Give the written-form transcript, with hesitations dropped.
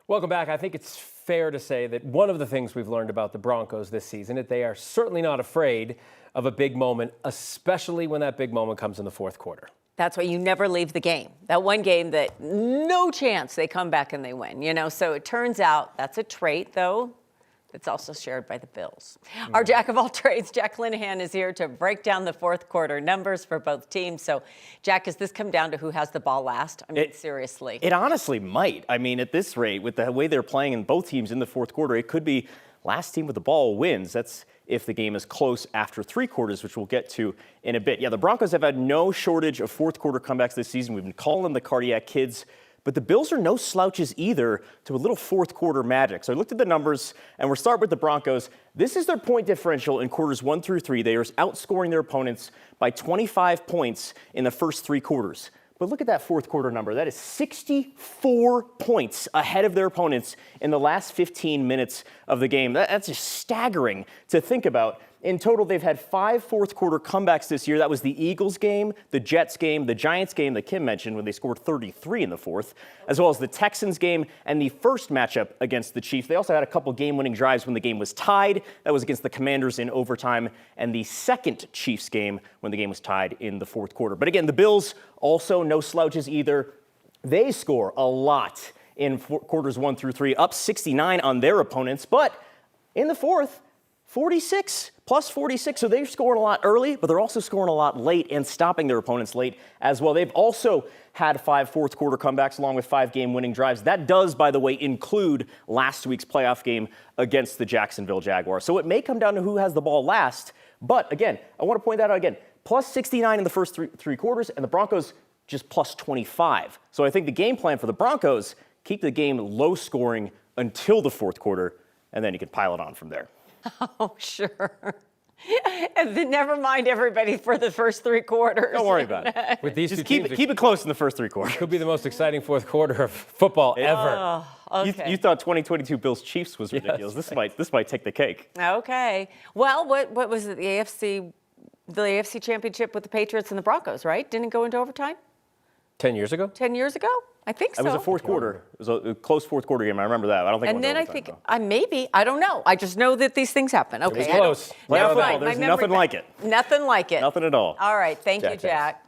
Welcome back. I think it's fair to say that one of the things we've learned about the Broncos this season is they are certainly not afraid of a big moment, especially when that big moment comes in the fourth quarter. That's why you never leave the game. That one game that no chance they come back and they win, So it turns out that's a trait, though, that's also shared by the Bills. Our jack of all trades, Jack Linehan, is here to break down the fourth quarter numbers for both teams. So, Jack, does this come down to who has the ball last? I mean, seriously. It honestly might. I mean, at this rate, with the way they're playing in both teams in the fourth quarter, it could be last team with the ball wins. That's if the game is close after three quarters, which we'll get to in a bit. Yeah, the Broncos have had no shortage of fourth quarter comebacks this season. We've been calling them the cardiac kids. But the Bills are no slouches either to a little fourth quarter magic. So I looked at the numbers, and we'll start with the Broncos. This is their point differential in quarters 1 through 3. They are outscoring their opponents by 25 points in the first three quarters. But look at that fourth quarter number. That is 64 points ahead of their opponents in the last 15 minutes of the game. That's just staggering to think about. In total, they've had 5 fourth quarter comebacks this year. That was the Eagles game, the Jets game, the Giants game that Kim mentioned when they scored 33 in the fourth, as well as the Texans game and the first matchup against the Chiefs. They also had a couple game-winning drives when the game was tied. That was against the Commanders in overtime, and the second Chiefs game when the game was tied in the fourth quarter. But again, the Bills also no slouches either. They score a lot in quarters 1 through 3, up 69 on their opponents, but in the fourth, 46 plus 46. So they're scoring a lot early, but they're also scoring a lot late and stopping their opponents late as well. They've also had 5 fourth quarter comebacks along with 5 game-winning drives. That does, by the way, include last week's playoff game against the Jacksonville Jaguars. So it may come down to who has the ball last. But again, I want to point that out again. Plus 69 in the first three quarters, and the Broncos just plus 25. So I think the game plan for the Broncos, keep the game low scoring until the fourth quarter, and then you can pile it on from there. Oh, sure. And then never mind everybody for the first three quarters. Don't worry about it. With these Just two keep teams, it close in the first three quarters. could be the most exciting fourth quarter of football ever. Okay. You thought 2022 Bills Chiefs was ridiculous. Yes. This might take the cake. Okay. Well, what was it? The AFC Championship with the Patriots and the Broncos, right? Didn't it go into overtime 10 years ago? 10 years ago? I think so. It was a fourth quarter. It was a close fourth quarter game. I remember that. I don't think. And it then went I to think overtime, I don't know. I just know that these things happen. Okay. It was close. Playoff Never football, mind. there's My memory nothing like it. Nothing like it. Nothing at all. All right. Thank you, Jack. Jack.